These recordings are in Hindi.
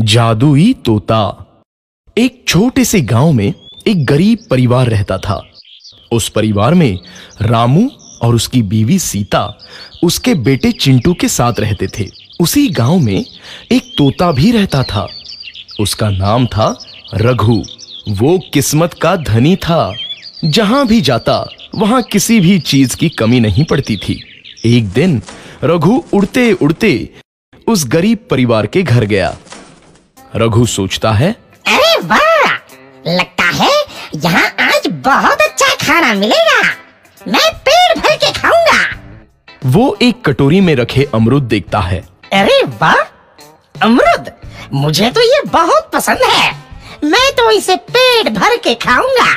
जादुई तोता। एक छोटे से गांव में एक गरीब परिवार रहता था। उस परिवार में रामू और उसकी बीवी सीता उसके बेटे चिंटू के साथ रहते थे। उसी गांव में एक तोता भी रहता था। उसका नाम था रघु। वो किस्मत का धनी था। जहां भी जाता वहां किसी भी चीज की कमी नहीं पड़ती थी। एक दिन रघु उड़ते उड़ते उस गरीब परिवार के घर गया। रघु सोचता है, अरे वाह, लगता है यहाँ आज बहुत अच्छा खाना मिलेगा। मैं पेट भर के खाऊंगा। वो एक कटोरी में रखे अमरूद देखता है। अरे वाह, अमरूद मुझे तो ये बहुत पसंद है। मैं तो इसे पेट भर के खाऊंगा।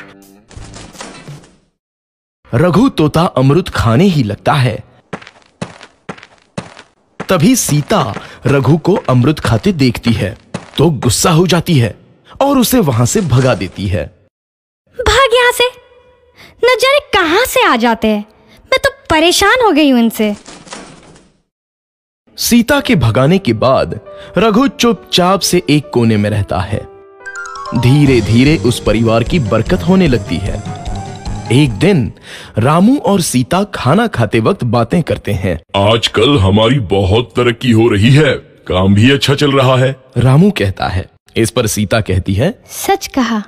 रघु तोता अमरूद खाने ही लगता है। तभी सीता रघु को अमरूद खाते देखती है तो गुस्सा हो जाती है और उसे वहां से भगा देती है। भाग यहाँ से, न जाने कहां से आ जाते हैं। मैं तो परेशान हो गई हूं इनसे। सीता के भगाने के बाद रघु चुपचाप से एक कोने में रहता है। धीरे धीरे उस परिवार की बरकत होने लगती है। एक दिन रामू और सीता खाना खाते वक्त बातें करते हैं। आजकल हमारी बहुत तरक्की हो रही है, काम भी अच्छा चल रहा है। रामू कहता है। इस पर सीता कहती है, सच कहा,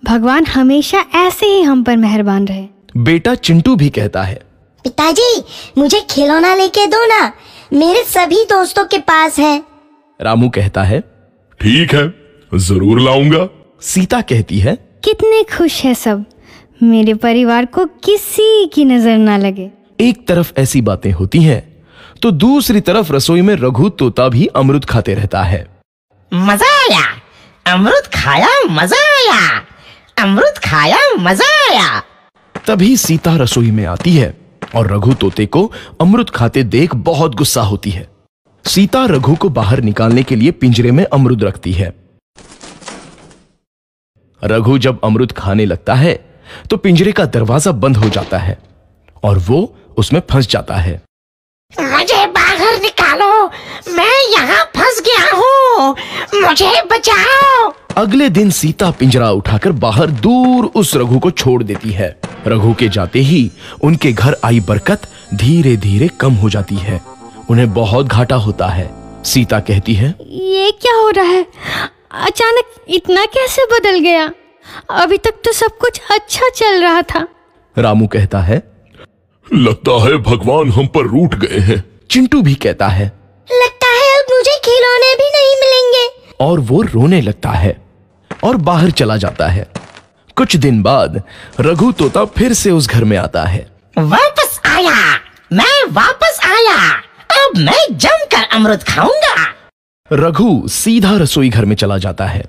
भगवान हमेशा ऐसे ही हम पर मेहरबान रहे। बेटा चिंटू भी कहता है, पिताजी मुझे खिलौना लेके दो ना, मेरे सभी दोस्तों के पास है। रामू कहता है, ठीक है, जरूर लाऊंगा। सीता कहती है, कितने खुश है सब, मेरे परिवार को किसी की नजर ना लगे। एक तरफ ऐसी बातें होती हैं तो दूसरी तरफ रसोई में रघु तोता भी अमरूद खाते रहता है। मजा आया, अमरूद खाया, मजा आया, अमरूद खाया, मजा आया। तभी सीता रसोई में आती है और रघु तोते को अमरूद खाते देख बहुत गुस्सा होती है। सीता रघु को बाहर निकालने के लिए पिंजरे में अमरूद रखती है। रघु जब अमरूद खाने लगता है तो पिंजरे का दरवाजा बंद हो जाता है और वो उसमें फंस जाता है। मुझे बाहर निकालो, मैं यहाँ फंस गया हूँ, मुझे बचाओ। अगले दिन सीता पिंजरा उठाकर बाहर दूर उस रघु को छोड़ देती है। रघु के जाते ही उनके घर आई बरकत धीरे धीरे कम हो जाती है। उन्हें बहुत घाटा होता है। सीता कहती है, ये क्या हो रहा है, अचानक इतना कैसे बदल गया? अभी तक तो सब कुछ अच्छा चल रहा था। रामू कहता है, लगता है भगवान हम पर रूठ गए हैं। चिंटू भी कहता है, लगता है अब मुझे खिलौने भी नहीं मिलेंगे। और वो रोने लगता है और बाहर चला जाता है। कुछ दिन बाद रघु तोता फिर से उस घर में आता है। वापस आया, मैं वापस आया, अब मैं जमकर अमरूद खाऊंगा। रघु सीधा रसोई घर में चला जाता है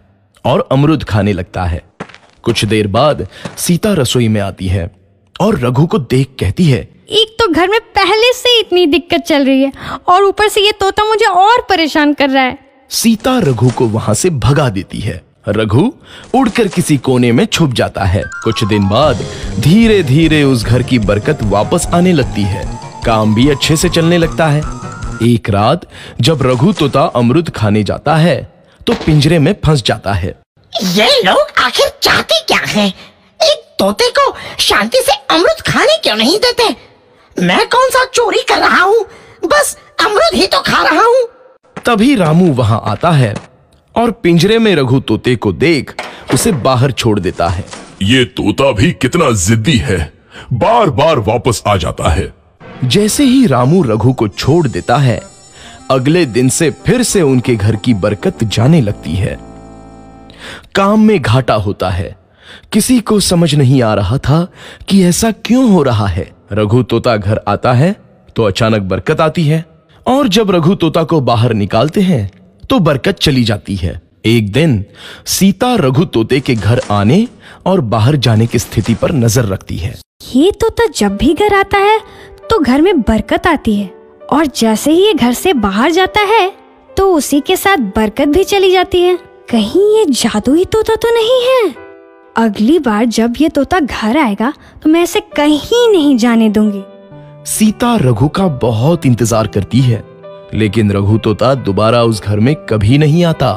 और अमरूद खाने लगता है। कुछ देर बाद सीता रसोई में आती है और रघु को देख कहती है, एक तो घर में पहले से इतनी दिक्कत चल रही है और ऊपर से ये तोता मुझे और परेशान कर रहा है। सीता रघु को वहां से भगा देती है। रघु उड़कर किसी कोने में छुप जाता है। कुछ दिन बाद धीरे धीरे उस घर की बरकत वापस आने लगती है। काम भी अच्छे से चलने लगता है। एक रात जब रघु तोता अमरूद खाने जाता है तो पिंजरे में फंस जाता है। ये लोग आखिर चाहते क्या हैं? एक तोते को शांति से अमरूद खाने क्यों नहीं देते? मैं कौन सा चोरी कर रहा हूँ? बस अमरूद ही तो खा रहा हूँ। तभी रामू वहां आता है और पिंजरे में रघु तोते को देख उसे बाहर छोड़ देता है। ये तोता भी कितना जिद्दी है, बार बार वापस आ जाता है। जैसे ही रामू रघु को छोड़ देता है, अगले दिन से फिर से उनके घर की बरकत जाने लगती है। काम में घाटा होता है। किसी को समझ नहीं आ रहा था कि ऐसा क्यों हो रहा है। रघु तोता घर आता है तो अचानक बरकत आती है और जब रघु तोता को बाहर निकालते हैं तो बरकत चली जाती है। एक दिन सीता रघु तोते के घर आने और बाहर जाने की स्थिति पर नजर रखती है। ये तोता जब भी घर आता है तो घर में बरकत आती है और जैसे ही ये घर से बाहर जाता है तो उसी के साथ बरकत भी चली जाती है। कहीं ये जादुई तोता तो नहीं है? अगली बार जब ये तोता घर आएगा तो मैं इसे कहीं नहीं जाने दूंगी। सीता रघु का बहुत इंतजार करती है लेकिन रघु तोता दोबारा उस घर में कभी नहीं आता।